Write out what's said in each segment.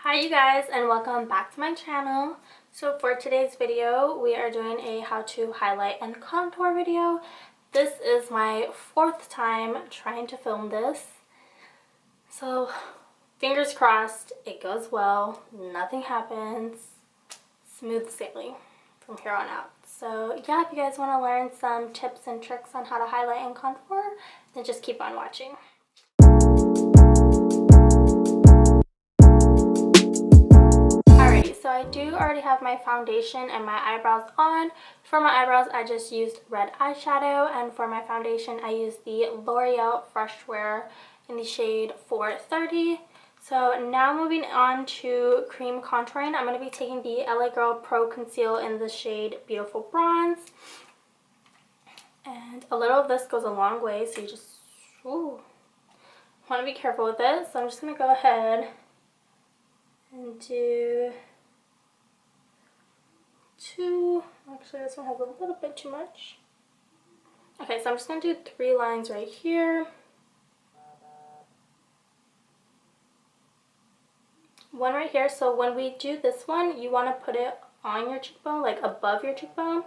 Hi you guys, and welcome back to my channel. So for today's video we are doing a how to highlight and contour video. This is my fourth time trying to film this, so fingers crossed it goes well, nothing happens, smooth sailing from here on out. So yeah, if you guys want to learn some tips and tricks on how to highlight and contour, then just keep on watching. So I do already have my foundation and my eyebrows on. For my eyebrows I just used red eyeshadow, and for my foundation I used the L'Oreal Fresh Wear in the shade 430. So now moving on to cream contouring, I'm going to be taking the LaGirl Pro Conceal in the shade Beautiful Bronze. And a little of this goes a long way, so you just want to be careful with it. So I'm just going to go ahead and do actually this one has a little bit too much. Okay, so I'm just going to do 3 lines right here. 1 right here. So when we do this one, you want to put it on your cheekbone, like above your cheekbone.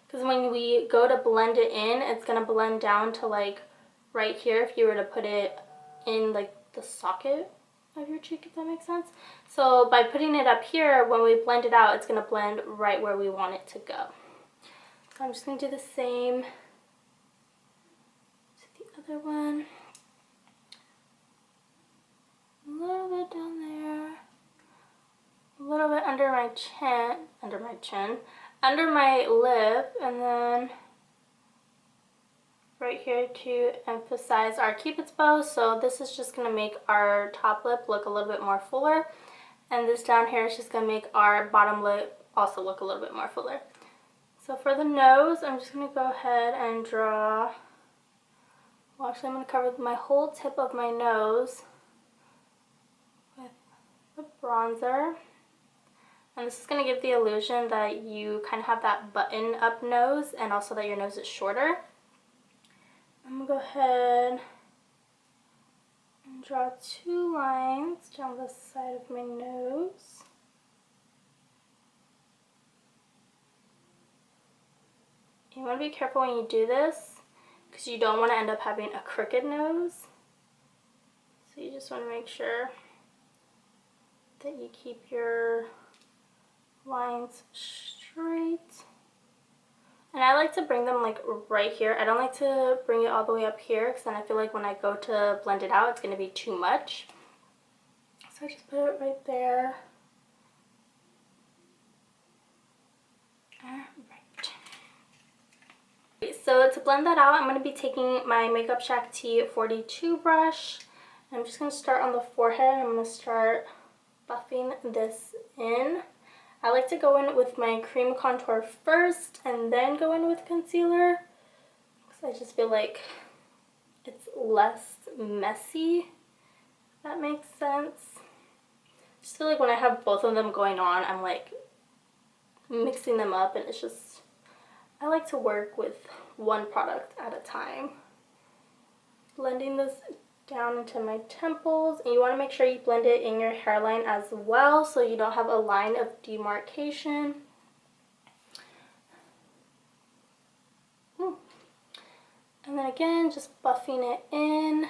Because when we go to blend it in, it's going to blend down to like right here if you were to put it in like the socket of your cheek, if that makes sense. So by putting it up here, when we blend it out, it's going to blend right where we want it to go. So I'm just going to do the same to the other one. A little bit down there. A little bit under my lip, and then right here to emphasize our Cupid's bow. So this is just going to make our top lip look a little bit more fuller, and this down here is just going to make our bottom lip also look a little bit more fuller. So for the nose, I'm just going to go ahead and draw, well actually I'm going to cover my whole tip of my nose with the bronzer. And this is going to give the illusion that you kind of have that button up nose, and also that your nose is shorter. I'm going to go ahead and draw 2 lines down the side of my nose. You want to be careful when you do this, because you don't want to end up having a crooked nose. So you just want to make sure that you keep your lines straight. And I like to bring them like right here. I don't like to bring it all the way up here, because then I feel like when I go to blend it out, it's going to be too much. So I just put it right there. So to blend that out, I'm going to be taking my Makeup Shack T42 brush. I'm just going to start on the forehead. I'm going to start buffing this in. I like to go in with my cream contour first and then go in with concealer, because I just feel like it's less messy, if that makes sense. I just feel like when I have both of them going on, I'm like mixing them up, and it's just, I like to work with one product at a time. Blending this down into my temples, and you want to make sure you blend it in your hairline as well, so you don't have a line of demarcation. And then again, just buffing it in,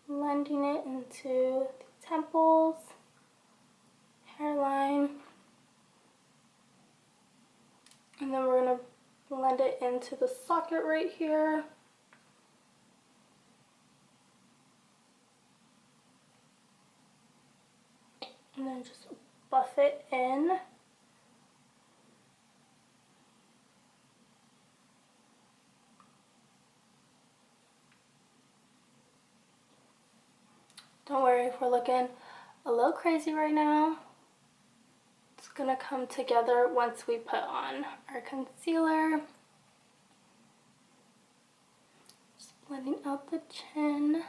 blending it into the temples, hairline, and then we're going to blend it into the socket right here. And then just buff it in. Don't worry if we're looking a little crazy right now. It's gonna come together once we put on our concealer. Just blending out the chin.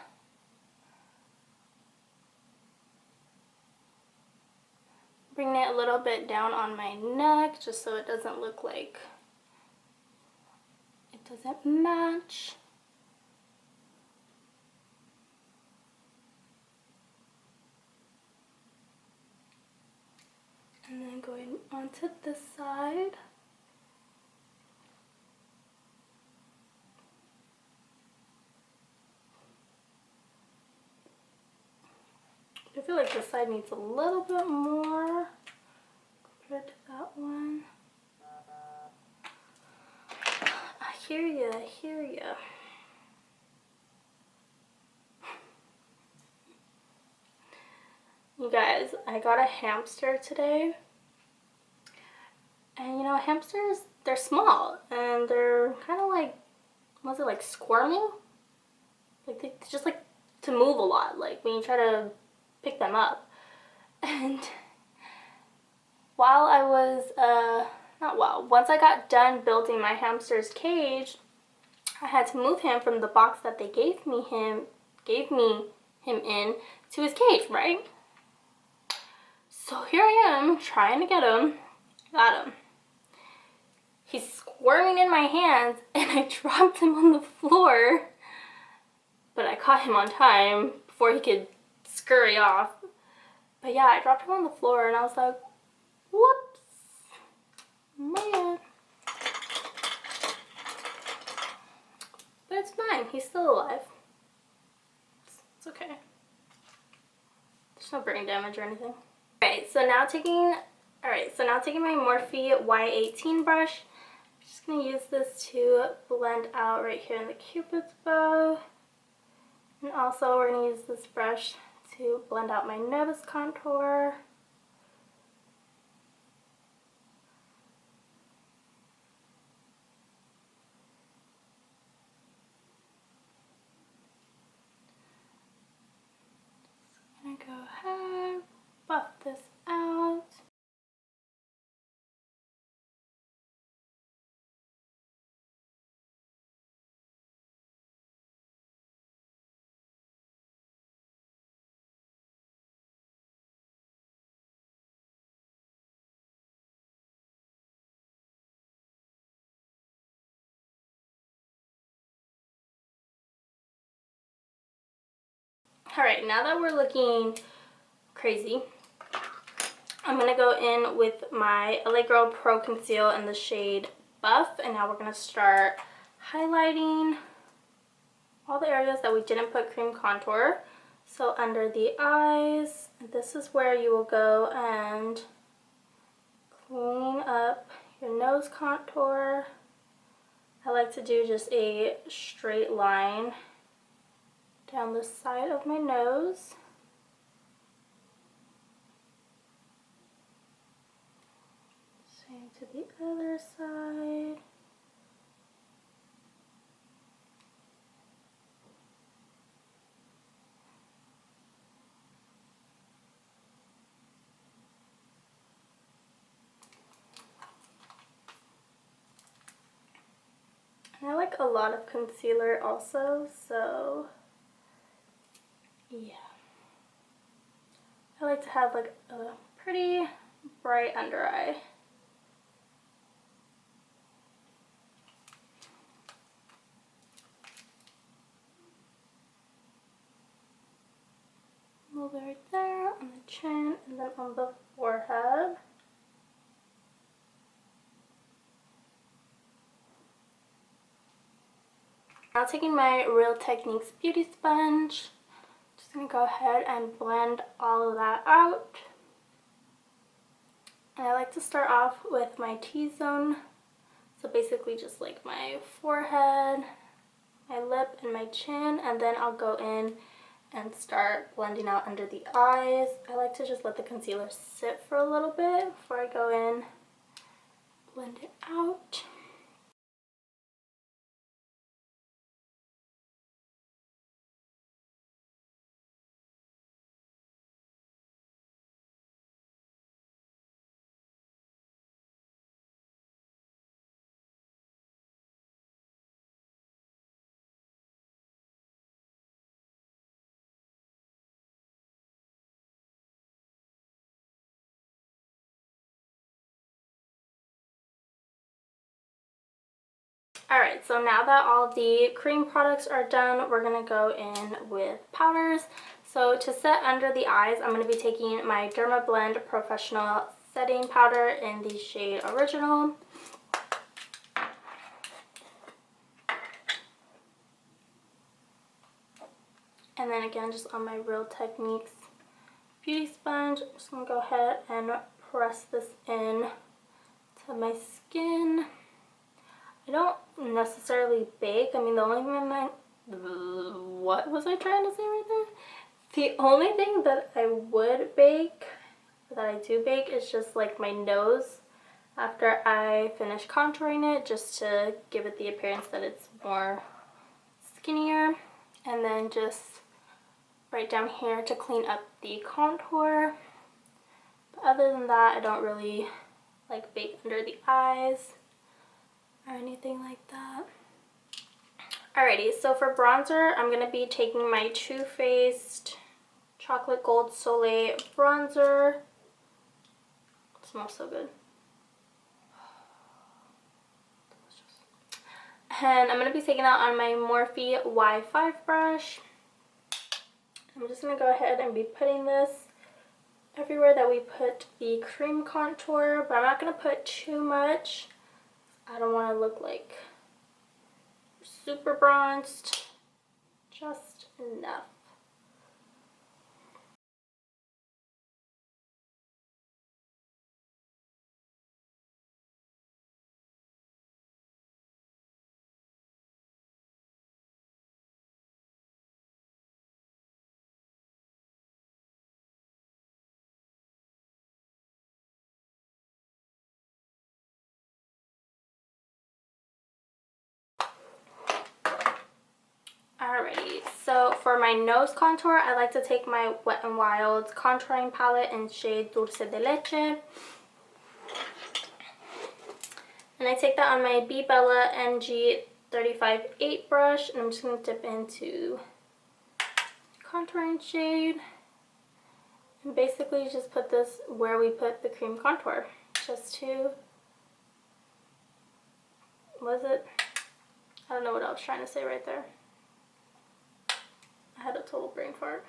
Bringing it a little bit down on my neck, just so it doesn't look like it doesn't match. onto this side. I feel like this side needs a little bit more compared to that one. I hear ya, I hear ya. You guys, I got a hamster today. And you know, hamsters, they're small and they're kind of like, was it like squirming? Like they just like to move a lot, like when you try to pick them up. And while I was, once I got done building my hamster's cage, I had to move him from the box that they gave me him in to his cage, right? So here I am trying to get him. Got him. He's squirming in my hands and I dropped him on the floor. But I caught him on time before he could scurry off. But yeah, I dropped him on the floor and I was like, whoops. Man. But it's fine. He's still alive. It's okay. There's no brain damage or anything. Alright, so now taking my Morphe Y18 brush. I'm just going to use this to blend out right here in the Cupid's bow. And also we're going to use this brush to blend out my nose contour. Just going to go ahead, buff this out. Alright, now that we're looking crazy, I'm going to go in with my LaGirl Pro Conceal in the shade Buff, and now we're going to start highlighting all the areas that we didn't put cream contour. So under the eyes, this is where you will go and clean up your nose contour. I like to do just a straight line down the side of my nose. Same to the other side. And I like a lot of concealer also, so yeah. I like to have like a pretty bright under eye. A little bit right there on the chin and then on the forehead. Now taking my Real Techniques beauty sponge, just going to go ahead and blend all of that out. And I like to start off with my T-zone, so basically just like my forehead, my lip, and my chin, and then I'll go in and start blending out under the eyes. I like to just let the concealer sit for a little bit before I go in, blend it out. Alright, so now that all the cream products are done, we're going to go in with powders. So to set under the eyes, I'm going to be taking my Dermablend Professional setting powder in the shade Original. And then again, just on my Real Techniques beauty sponge, I'm just going to go ahead and press this in to my skin. I don't necessarily bake. I mean, the only thing what was I trying to say right there? The only thing that I would bake, that I do bake, is just like my nose after I finish contouring it, just to give it the appearance that it's more skinnier. And then just right down here to clean up the contour. But other than that, I don't really like bake under the eyes or anything like that. Alrighty, so for bronzer, I'm going to be taking my Too Faced Chocolate Gold Soleil bronzer. It smells so good. And I'm going to be taking that on my Morphe Y5 brush. I'm just going to go ahead and be putting this everywhere that we put the cream contour, but I'm not going to put too much. I don't want to look like super bronzed, just enough. Alrighty, so for my nose contour, I like to take my Wet n Wild contouring palette in shade Dulce de Leche. And I take that on my beatfacebelle NG35-8 brush, and I'm just going to dip into contouring shade. And basically just put this where we put the cream contour. Just to, was it? I don't know what I was trying to say right there. I had a total brain fart.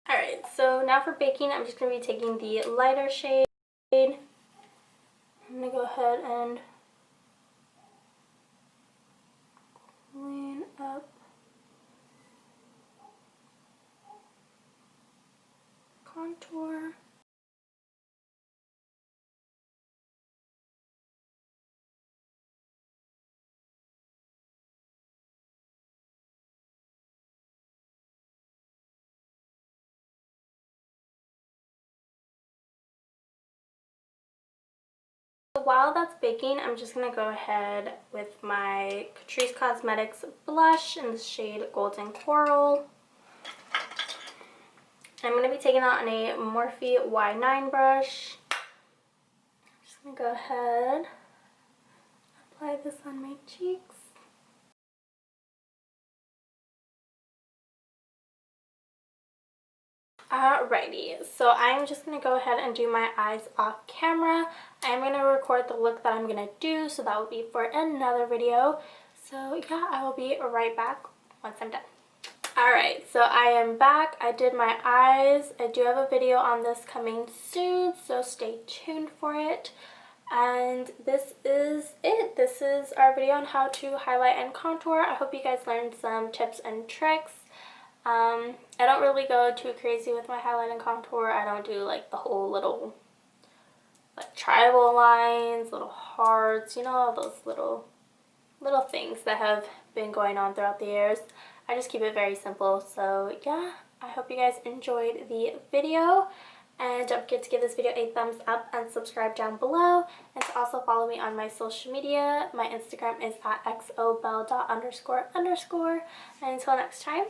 Alright, so now for baking, I'm just going to be taking the lighter shade. I'm going to go ahead and clean up contour. While that's baking, I'm just going to go ahead with my Catrice Cosmetics blush in the shade Golden Coral. I'm going to be taking that on a Morphe Y9 brush. I'm just going to go ahead, apply this on my cheeks. Alrighty, so I'm just going to go ahead and do my eyes off camera. I'm going to record the look that I'm going to do, so that will be for another video. So yeah, I will be right back once I'm done. Alright, so I am back. I did my eyes. I do have a video on this coming soon, so stay tuned for it. And this is it. This is our video on how to highlight and contour. I hope you guys learned some tips and tricks. I don't really go too crazy with my highlight and contour. I don't do like the whole little like tribal lines, little hearts, you know, all those little things that have been going on throughout the years. I just keep it very simple. So yeah, I hope you guys enjoyed the video. And don't forget to give this video a thumbs up and subscribe down below. And to also follow me on my social media. My Instagram is at xobelle___. And until next time,